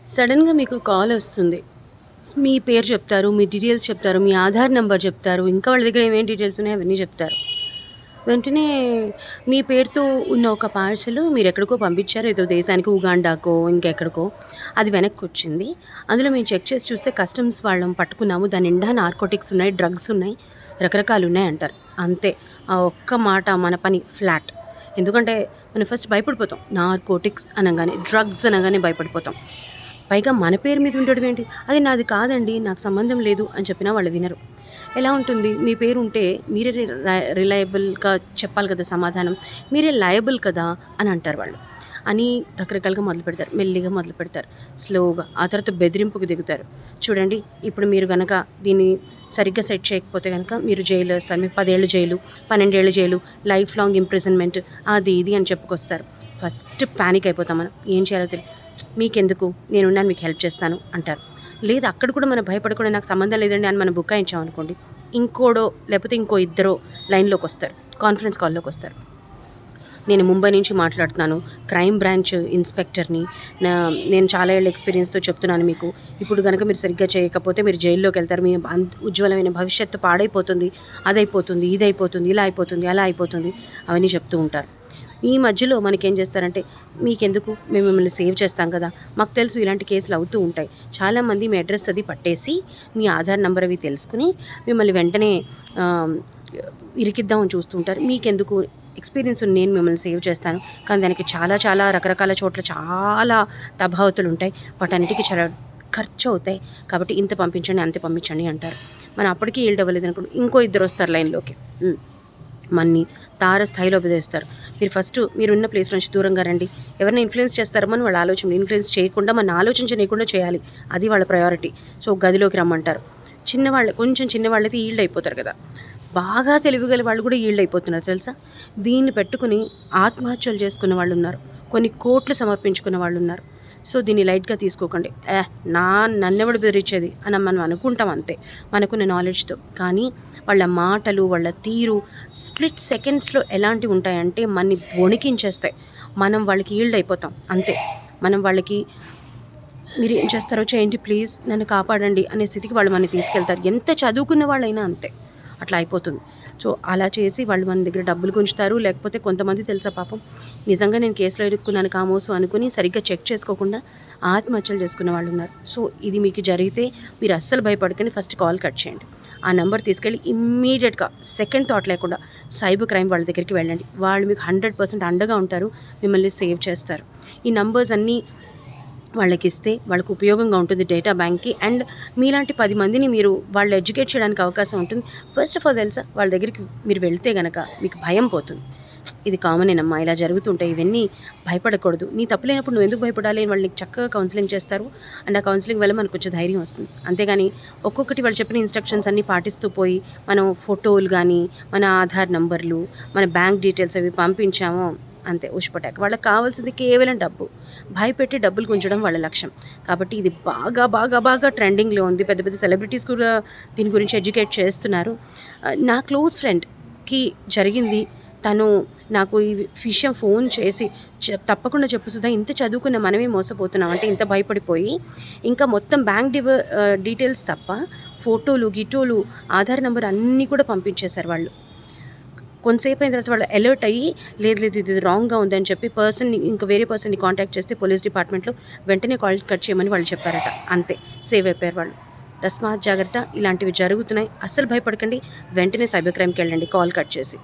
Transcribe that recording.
సడన్‌గా మీకు కాలొస్తుంది. మీ పేరు చెప్తారు, మీ డీటెయిల్స్ చెప్తారు, మీ ఆధార్ నంబర్ చెప్తారు, ఇంకా వాళ్ళ దగ్గర ఏమేం డీటెయిల్స్ ఉన్నాయో అవన్నీ చెప్తారు. వెంటనే మీ పేరుతో ఉన్న ఒక పార్సెల్ మీరెక్కడికో పంపించారు. ఏదో దేశానికి ఉగాండాకో, ఇంకెక్కడికో. అది వెనక్కొచ్చింది. అందులో మేము చెక్ చేసి చూస్తే కస్టమ్స్ వాళ్ళం పట్టుకున్నాము. దాని నిండా నార్కోటిక్స్ ఉన్నాయి, డ్రగ్స్ ఉన్నాయి, రకరకాలున్నాయి అంటారు. అంతే. ఆ ఒక్క మాట మన పని ఫ్లాట్. ఎందుకంటే మనం ఫస్ట్ భయపడిపోతాం. నార్కోటిక్స్ అనంగానే, డ్రగ్స్ అనంగానే భయపడిపోతాం. పైగా మన పేరు మీద ఉండడం ఏంటి? అది నాది కాదండి, నాకు సంబంధం లేదు అని చెప్పినా వాళ్ళు వినరు. ఎలా ఉంటుంది? మీ పేరు ఉంటే మీరే రిలయబుల్‌గా చెప్పాలి కదా సమాధానం. మీరే లయబుల్ కదా అని అంటారు వాళ్ళు. అని రకరకాలుగా మొదలుపెడతారు. మెల్లిగా మొదలుపెడతారు. స్లోగా. ఆ తర్వాత బెదిరింపుకు దిగుతారు. చూడండి, ఇప్పుడు మీరు గనక దీన్ని సరిగ్గా సెట్ చేయకపోతే గనక మీరు జైలు ఏస్తారు. మీకు 10 ఏళ్ళు జైలు, 12 ఏళ్ళు జైలు, లైఫ్ లాంగ్ ఇంప్రిజన్‌మెంట్ అది ఇది అని చెప్పుకొస్తారు. ఫస్ట్ పానిక్ అయిపోతాం మనం. ఏం చేయాలో మీకెందుకు, నేనున్నాను, మీకు హెల్ప్ చేస్తాను అంటారు. లేదు, అక్కడ కూడా మనం భయపడకుండా నాకు సంబంధం లేదండి అని మనం బుకాయించామనుకోండి, ఇంకోడో లేకపోతే ఇంకో ఇద్దరో లైన్‌లోకి వస్తారు. కాన్ఫరెన్స్ కాల్‌లోకి వస్తారు. నేను ముంబై నుంచి మాట్లాడుతున్నాను, క్రైమ్ బ్రాంచ్ ఇన్స్పెక్టర్ని. నేను చాలా ఏళ్ళ ఎక్స్పీరియన్స్‌తో చెప్తున్నాను మీకు. ఇప్పుడు గనక మీరు సరిగ్గా చేయకపోతే మీరు జైల్లోకి వెళ్తారు. మీ ఉజ్వలమైన భవిష్యత్తు పాడైపోతుంది. అదైపోతుంది, ఇదైపోతుంది, ఇలా అయిపోతుంది, అలా అయిపోతుంది అవన్నీ చెప్తూ ఉంటారు. ఈ మధ్యలో మనకేం చేస్తారంటే, మీకెందుకు, మేము మిమ్మల్ని సేవ్ చేస్తాం కదా, మాకు తెలుసు ఇలాంటి కేసులు అవుతూ ఉంటాయి. చాలామంది మీ అడ్రస్ అది పట్టేసి మీ ఆధార్ నెంబర్ అవి తెలుసుకుని మిమ్మల్ని వెంటనే ఇరికిద్దామని చూస్తూ ఉంటారు. మీకెందుకు, ఎక్స్పీరియన్స్ నేను మిమ్మల్ని సేవ్ చేస్తాను. కానీ దానికి చాలా చాలా రకరకాల చోట్ల చాలా తఫావతులు ఉంటాయి. వాటన్నిటికీ చాలా ఖర్చు అవుతాయి. కాబట్టి ఇంత పంపించండి, అంతే పంపించండి అంటారు. మనం అప్పటికీ ఈల్డ్ అవ్వలేదు అనుకోండి, ఇంకో ఇద్దరు వస్తారు లైన్లోకి. మన్ని తారస్థాయిలో బెదిరిస్తారు. మీరు ఫస్ట్ మీరున్న ప్లేస్ నుంచి దూరంగా రండి. ఎవరిని ఇన్ఫ్లుయెన్స్ చేస్తారో అని వాళ్ళ ఆలోచన. ఇన్ఫ్లుయెన్స్ చేయకుండా, మన ఆలోచించనీయకుండా చేయాలి. అది వాళ్ళ ప్రయారిటీ. సో గదిలోకి రమ్మంటారు. కొంచెం చిన్నవాళ్ళైతే ఈల్డ్ అయిపోతారు కదా. బాగా తెలివిగల వాళ్ళు కూడా ఈల్డ్ అయిపోతున్నారు తెలుసా. దీన్ని పెట్టుకుని ఆత్మహత్యలు చేసుకున్న వాళ్ళు ఉన్నారు. కొన్ని కోట్లు సమర్పించుకున్న వాళ్ళు ఉన్నారు. సో దీన్ని లైట్గా తీసుకోకండి. నన్నెవడు బెదిరించేది అని మనం అనుకుంటాం అంతే, మనకున్న నాలెడ్జ్తో. కానీ వాళ్ళ మాటలు, వాళ్ళ తీరు స్ప్లిట్ సెకండ్స్లో ఎలాంటివి ఉంటాయంటే మనని వణికించేస్తాయి. మనం వాళ్ళకి ఈల్డ్ అయిపోతాం అంతే. మనం వాళ్ళకి మీరు ఏం చేస్తారో చేయండి ప్లీజ్, నన్ను కాపాడండి అనే స్థితికి వాళ్ళు మనని తీసుకెళ్తారు. ఎంత చదువుకున్న వాళ్ళైనా అంతే, అట్లా అయిపోతుంది. సో అలా చేసి వాళ్ళు మన దగ్గర డబ్బులు గుంచుతారు. లేకపోతే కొంతమంది తెలుసా పాపం, నిజంగా నేను కేసులో ఇరుక్కున్నాను కామోసు అనుకుని సరిగ్గా చెక్ చేసుకోకుండా ఆత్మహత్యలు చేసుకున్న వాళ్ళు ఉన్నారు. సో ఇది మీకు జరిగితే మీరు అస్సలు భయపడకండి. ఫస్ట్ కాల్ కట్ చేయండి. ఆ నెంబర్ తీసుకెళ్ళి ఇమ్మీడియట్గా సెకండ్ థాట్ లేకుండా సైబర్ క్రైమ్ వాళ్ళ దగ్గరికి వెళ్ళండి. వాళ్ళు మీకు 100% అండగా ఉంటారు, మిమ్మల్ని సేవ్ చేస్తారు. ఈ నంబర్స్ అన్నీ వాళ్ళకి ఇస్తే వాళ్ళకు ఉపయోగంగా ఉంటుంది డేటా బ్యాంక్కి. అండ్ మీలాంటి 10 మందిని మీరు వాళ్ళు ఎడ్యుకేట్ చేయడానికి అవకాశం ఉంటుంది. ఫస్ట్ ఆఫ్ ఆల్ తెలుసా, వాళ్ళ దగ్గరికి మీరు వెళ్తే గనక మీకు భయం పోతుంది. ఇది కామనేనమ్మా, ఇలా జరుగుతుంటాయి, ఇవన్నీ భయపడకూడదు, నీ తప్పు లేనప్పుడు నువ్వు ఎందుకు భయపడాలి అని వాళ్ళు నీకు చక్కగా కౌన్సిలింగ్ చేస్తారు. అండ్ ఆ కౌన్సిలింగ్ వల్ల మనకు కొంచెం ధైర్యం వస్తుంది. అంతేగాని ఒక్కొక్కటి వాళ్ళు చెప్పిన ఇన్స్ట్రక్షన్స్ అన్నీ పాటిస్తూ పోయి మనం ఫోటోలు కానీ, మన ఆధార్ నంబర్లు, మన బ్యాంక్ డీటెయిల్స్ అవి పంపించామో అంతే, ఉష్పటాక్. వాళ్ళకి కావాల్సింది కేవలం డబ్బు. భయపెట్టి డబ్బులు గుంజడం వాళ్ళ లక్ష్యం. కాబట్టి ఇది బాగా బాగా బాగా ట్రెండింగ్లో ఉంది. పెద్ద పెద్ద సెలబ్రిటీస్ కూడా దీని గురించి ఎడ్యుకేట్ చేస్తున్నారు. నా క్లోజ్ ఫ్రెండ్కి జరిగింది. తను నాకు ఈ విషయం ఫోన్ చేసి తప్పకుండా చెప్పు సుధా, ఇంత చదువుకున్న మనమే మోసపోతున్నాం అంటే, ఇంత భయపడిపోయి ఇంకా మొత్తం బ్యాంక్ డీటెయిల్స్ తప్ప ఫోటోలు, గిటోలు, ఆధార్ నెంబర్ అన్నీ కూడా పంపించేశారు వాళ్ళు. కొంతసేపు అయిన తర్వాత వాళ్ళు అలర్ట్ అయ్యి, లేదు లేదు ఇది రాంగ్గా ఉందని చెప్పి ఇంకా వేరే పర్సన్ని కాంటాక్ట్ చేస్తే పోలీస్ డిపార్ట్మెంట్లో వెంటనే కాల్ కట్ చేయమని వాళ్ళు చెప్పారట. అంతే, సేవ్ అయిపోయారు వాళ్ళు. తస్మాత్ జాగ్రత్త, ఇలాంటివి జరుగుతున్నాయి, అస్సలు భయపడకండి. వెంటనే సైబర్ క్రైమ్కి వెళ్ళండి కాల్ కట్ చేసి.